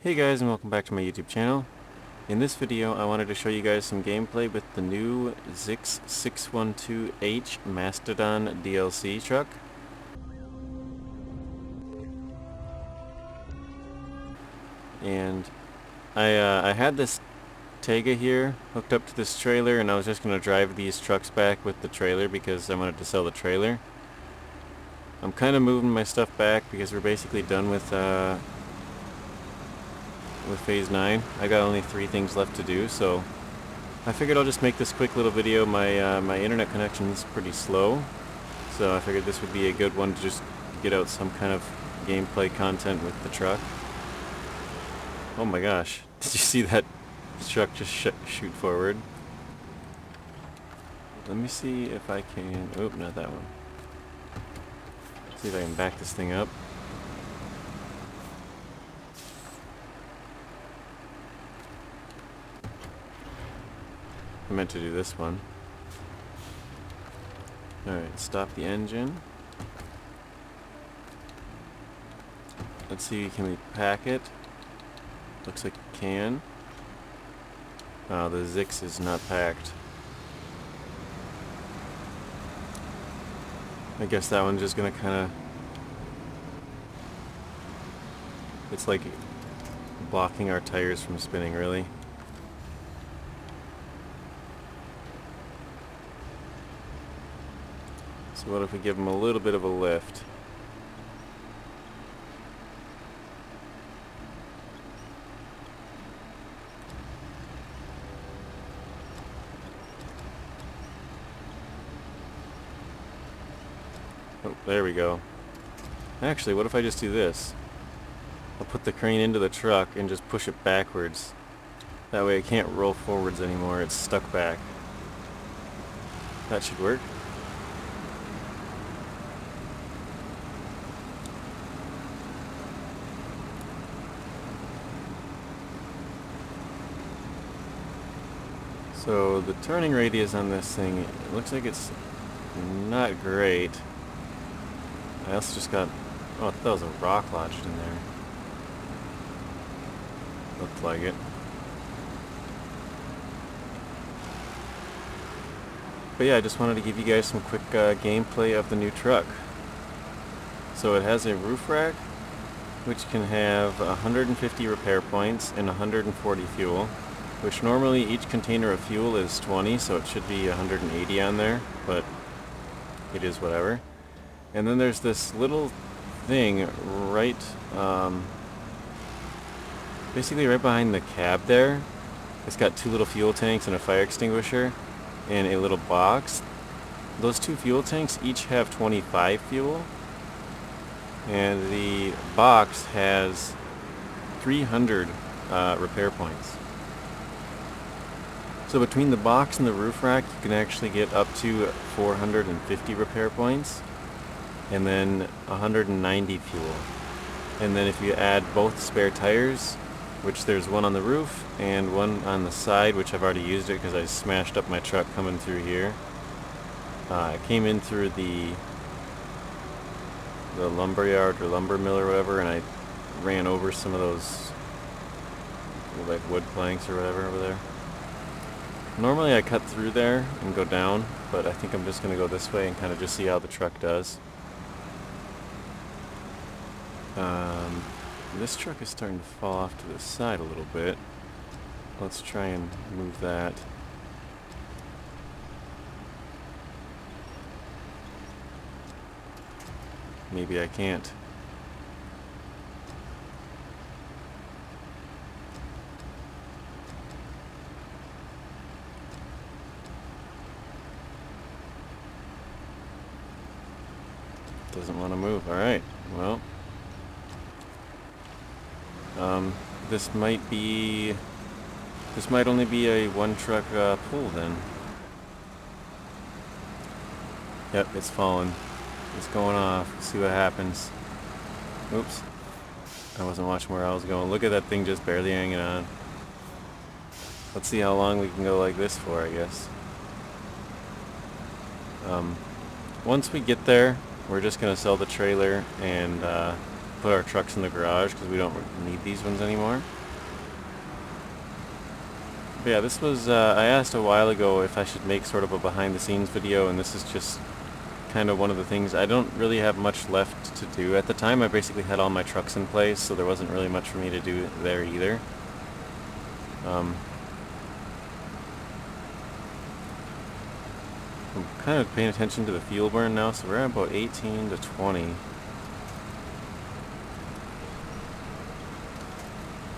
Hey guys, and welcome back to my YouTube channel. In this video I wanted to show you guys some gameplay with the new ZikZ 612H Mastodon DLC truck. And I had this Tega here hooked up to this trailer, and I was just going to drive these trucks back with the trailer because I wanted to sell the trailer. I'm kind of moving my stuff back because we're basically done with Phase 9. I got only 3 things left to do, so I figured I'll just make this quick little video. My internet connection is pretty slow, so I figured this would be a good one to just get out some kind of gameplay content with the truck. Oh my gosh, did you see that truck just shoot forward? Let me see if I can... oh, not that one. See if I can back this thing up. I meant to do this one. Alright, stop the engine. Let's see, can we pack it? Looks like we can. Oh, the ZikZ is not packed. I guess that one's just gonna kinda... it's like blocking our tires from spinning, really. So what if we give them a little bit of a lift? Oh, there we go. Actually, what if I just do this? I'll put the crane into the truck and just push it backwards. That way it can't roll forwards anymore, it's stuck back. That should work. So the turning radius on this thing, it looks like it's not great. I also just got... oh, I thought there was a rock lodged in there. Looked like it. But yeah, I just wanted to give you guys some quick gameplay of the new truck. So it has a roof rack, which can have 150 repair points and 140 fuel. Which normally each container of fuel is 20, so it should be 180 on there, but it is whatever. And then there's this little thing right, basically right behind the cab there. It's got 2 little fuel tanks and a fire extinguisher and a little box. Those 2 fuel tanks each have 25 fuel, and the box has 300 repair points. So between the box and the roof rack, you can actually get up to 450 repair points, and then 190 fuel. And then if you add both spare tires, which there's one on the roof and one on the side, which I've already used it because I smashed up my truck coming through here. I came in through the lumber yard or lumber mill or whatever, and I ran over some of those like wood planks or whatever over there. Normally I cut through there and go down, but I think I'm just going to go this way and kind of just see how the truck does. This truck is starting to fall off to the side a little bit. Let's try and move that. Maybe I can't. Doesn't want to move. Alright, well, this might only be a 1 truck pull then. Yep, it's falling. It's going off. Let's see what happens. Oops. I wasn't watching where I was going. Look at that thing just barely hanging on. Let's see how long we can go like this for, I guess. Once we get there, we're just going to sell the trailer and put our trucks in the garage because we don't need these ones anymore. But yeah, this was, I asked a while ago if I should make sort of a behind the scenes video, and this is just kind of one of the things. I don't really have much left to do. At the time I basically had all my trucks in place, so there wasn't really much for me to do there either. I'm kind of paying attention to the fuel burn now, so we're at about 18 to 20.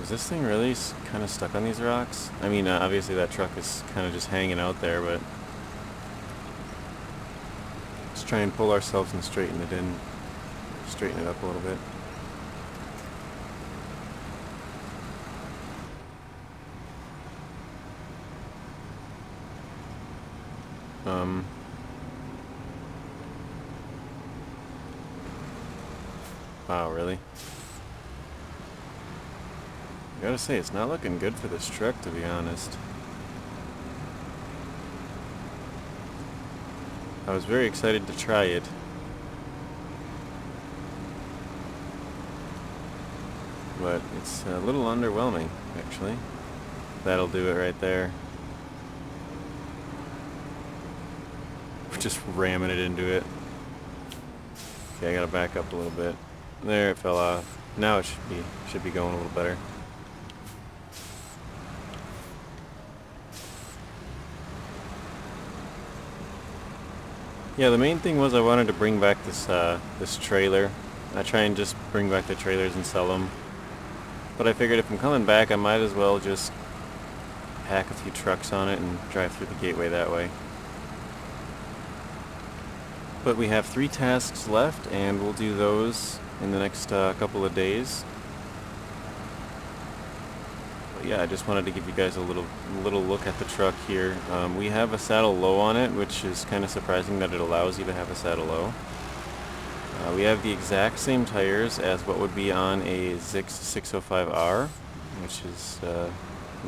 Is this thing really kind of stuck on these rocks? I mean, obviously that truck is kind of just hanging out there, but let's try and pull ourselves and straighten it in, straighten it up a little bit. Wow, really? I gotta say, it's not looking good for this truck, to be honest. I was very excited to try it. But it's a little underwhelming, actually. That'll do it right there. We're just ramming it into it. Okay, I gotta back up a little bit. There, it fell off. Now it should be going a little better. Yeah, the main thing was I wanted to bring back this this trailer. I try and just bring back the trailers and sell them. But I figured if I'm coming back, I might as well just pack a few trucks on it and drive through the gateway that way. But we have 3 tasks left, and we'll do those in the next couple of days. But yeah, I just wanted to give you guys a little look at the truck here. We have a saddle low on it, which is kind of surprising that it allows you to have a saddle low. We have the exact same tires as what would be on a ZikZ 612H, which is a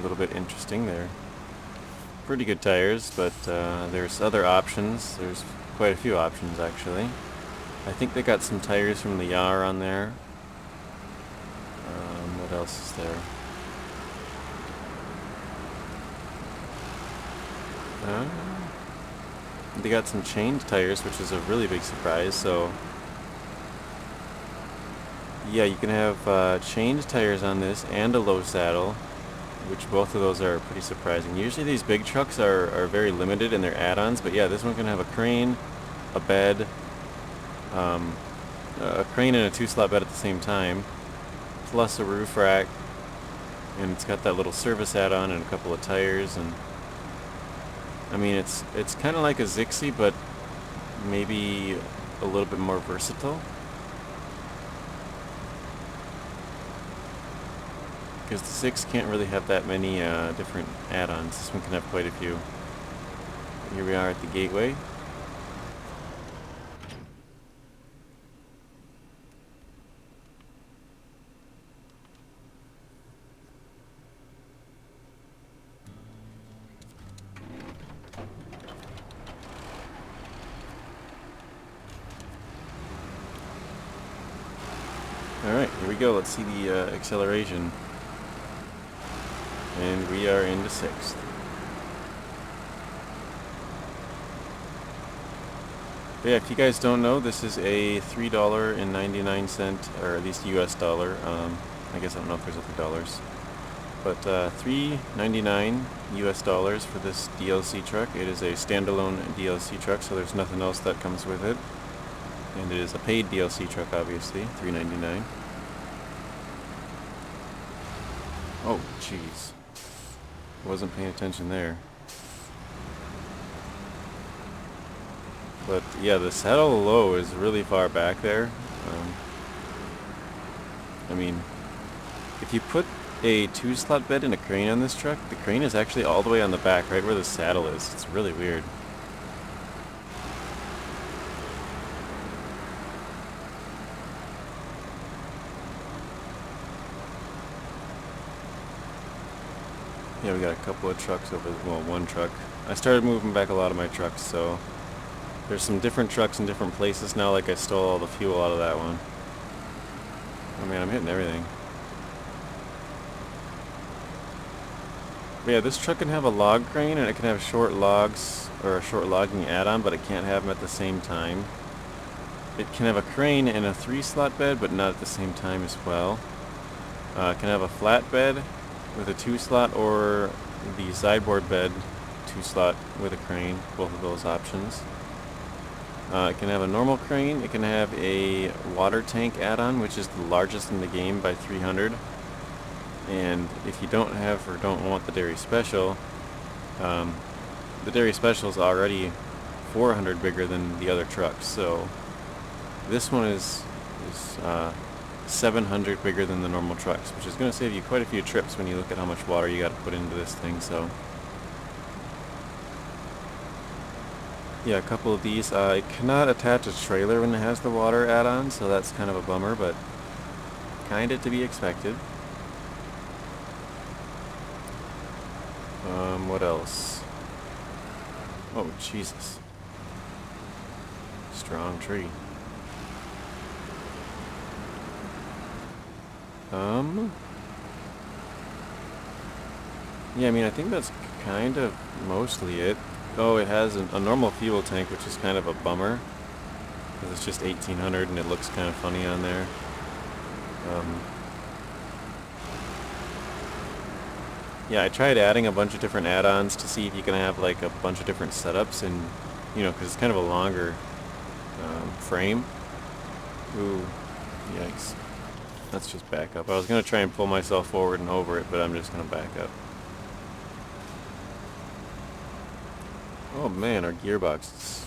little bit interesting. They're pretty good tires, but there's other options. There's quite a few options, actually. I think they got some tires from the Yar on there. What else is there? They got some chained tires, which is a really big surprise. So yeah, you can have chained tires on this and a low saddle, which both of those are pretty surprising. Usually these big trucks are very limited in their add-ons, but yeah, this one can have a crane, a bed, a crane and a 2-slot bed at the same time, plus a roof rack, and it's got that little service add-on and a couple of tires. And I mean, it's kind of like a ZikZ, but maybe a little bit more versatile. Because the ZikZ can't really have that many different add-ons. This one can have quite a few. Here we are at the gateway. Alright, here we go. Let's see the acceleration. And we are into 6th. But yeah, if you guys don't know, this is a $3.99, or at least US dollar. I guess I don't know if there's other dollars. But $3.99 US dollars for this DLC truck. It is a standalone DLC truck, so there's nothing else that comes with it. And it is a paid DLC truck, obviously, $3.99. Oh, jeez. Wasn't paying attention there. But yeah, the saddle low is really far back there. I mean, if you put a 2-slot bed and a crane on this truck, the crane is actually all the way on the back, right where the saddle is. It's really weird. Yeah, we got a couple of trucks over, well, one truck. I started moving back a lot of my trucks, so there's some different trucks in different places now, like I stole all the fuel out of that one. Oh man, I'm hitting everything. But yeah, this truck can have a log crane and it can have short logs or a short logging add-on, but it can't have them at the same time. It can have a crane and a 3-slot bed, but not at the same time as well. It can have a flat bed with a 2-slot or the sideboard bed 2-slot with a crane, both of those options. It can have a normal crane. It can have a water tank add-on, which is the largest in the game by 300. And if you don't have or don't want the Derry Special, the Derry Special is already 400 bigger than the other trucks. So this one is 700 bigger than the normal trucks, which is going to save you quite a few trips when you look at how much water you got to put into this thing. So yeah, a couple of these. It cannot attach a trailer when it has the water add-on, so that's kind of a bummer, but kind of to be expected. What else? Oh, Jesus. Strong tree. Yeah, I mean, I think that's kind of mostly it. Oh, it has a normal fuel tank, which is kind of a bummer, because it's just 1800 and it looks kind of funny on there. Yeah, I tried adding a bunch of different add-ons to see if you can have like a bunch of different setups, and because it's kind of a longer frame. Ooh, yikes. Let's just back up. I was going to try and pull myself forward and over it, but I'm just going to back up. Oh man, our gearbox is...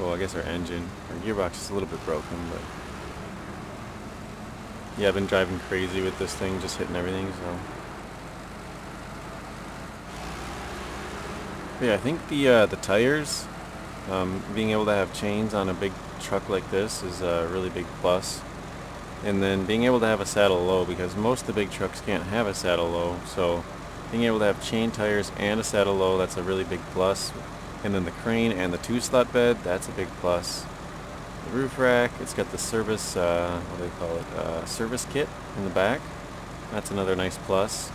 Well, I guess our engine. Our gearbox is a little bit broken, but... Yeah, I've been driving crazy with this thing, just hitting everything, so... But yeah, I think the tires, being able to have chains on a big truck like this is a really big plus. And then being able to have a saddle low, because most of the big trucks can't have a saddle low, so being able to have chain tires and a saddle low, that's a really big plus. And then the crane and the 2-slot bed, that's a big plus. The roof rack, it's got the service, what do they call it, service kit in the back. That's another nice plus.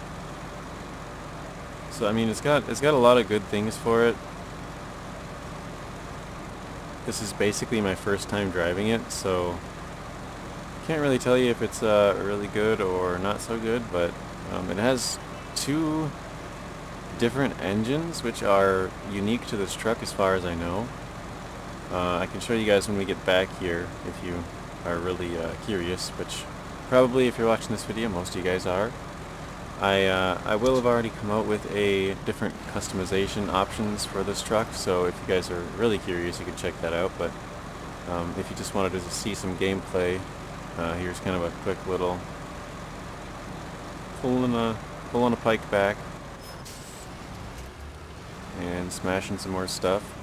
So I mean, it's got a lot of good things for it. This is basically my first time driving it, so can't really tell you if it's really good or not so good, but it has 2 different engines which are unique to this truck as far as I know. I can show you guys when we get back here if you are really curious, which probably if you're watching this video most of you guys are. I will have already come out with a different customization options for this truck, so if you guys are really curious you can check that out, but if you just wanted to see some gameplay, here's kind of a quick little pulling a pike back and smashing some more stuff.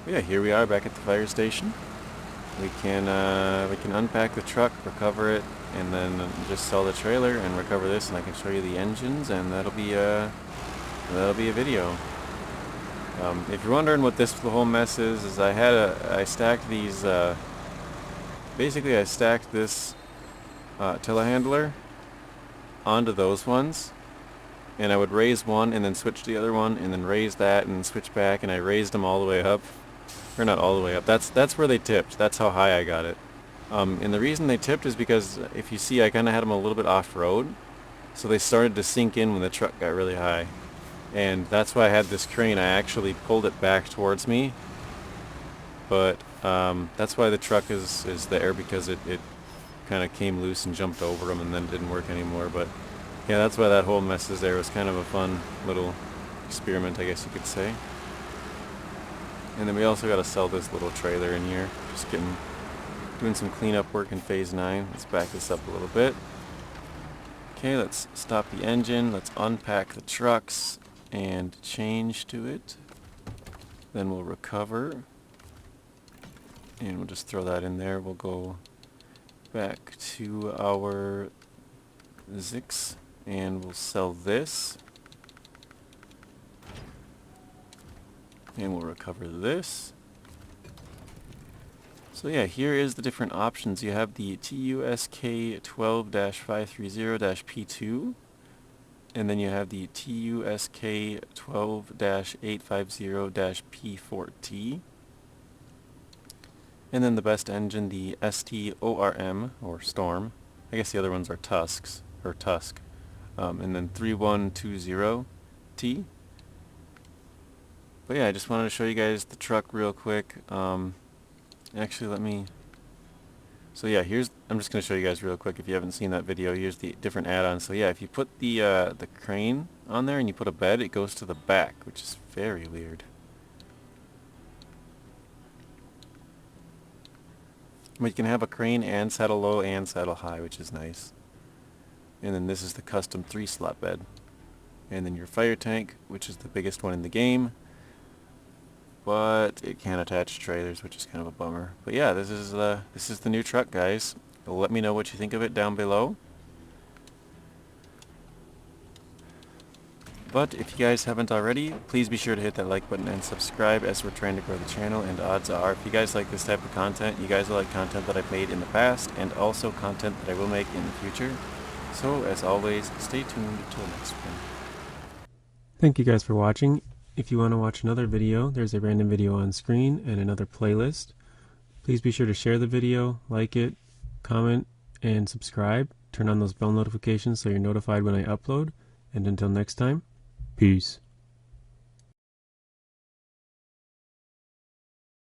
Yeah, here we are back at the fire station. We can unpack the truck, recover it, and then just sell the trailer and recover this, and I can show you the engines, and that'll be a video. If you're wondering what the whole mess is I stacked these. Basically, I stacked this telehandler onto those ones, and I would raise one and then switch to the other one, and then raise that and switch back, and I raised them all the way up. Or not all the way up. That's where they tipped. That's how high I got it. And the reason they tipped is because if you see, I kind of had them a little bit off-road, so they started to sink in when the truck got really high. And that's why I had this crane. I actually pulled it back towards me, but that's why the truck is there, because it kind of came loose and jumped over them and then didn't work anymore. But yeah, that's why that whole mess is there. It was kind of a fun little experiment, I guess you could say. And then we also got to sell this little trailer in here. Just doing some cleanup work in phase 9. Let's back this up a little bit. Okay, let's stop the engine. Let's unpack the trucks and change to it. Then we'll recover. And we'll just throw that in there. We'll go back to our ZikZ and we'll sell this. And we'll recover this. So yeah, here is the different options. You have the TUSK12-530-P2, and then you have the TUSK12-850-P4T, and then the best engine, the STORM, or Storm. I guess the other ones are Tusks, or Tusk, and then 3120T. But yeah, I just wanted to show you guys the truck real quick. Actually, let me... So yeah, I'm just going to show you guys real quick if you haven't seen that video. Here's the different add-ons. So yeah, if you put the crane on there and you put a bed, it goes to the back, which is very weird. But you can have a crane and saddle low and saddle high, which is nice. And then this is the custom 3-slot bed. And then your fire tank, which is the biggest one in the game. But it can't attach trailers, which is kind of a bummer. But yeah, this is the new truck, guys. Let me know what you think of it down below. But if you guys haven't already, please be sure to hit that like button and subscribe, as we're trying to grow the channel. And odds are, if you guys like this type of content, you guys will like content that I've made in the past, and also content that I will make in the future. So as always, stay tuned till the next one. Thank you guys for watching. If you want to watch another video, there's a random video on screen and another playlist. Please be sure to share the video, like it, comment, and subscribe. Turn on those bell notifications so you're notified when I upload. And until next time, peace.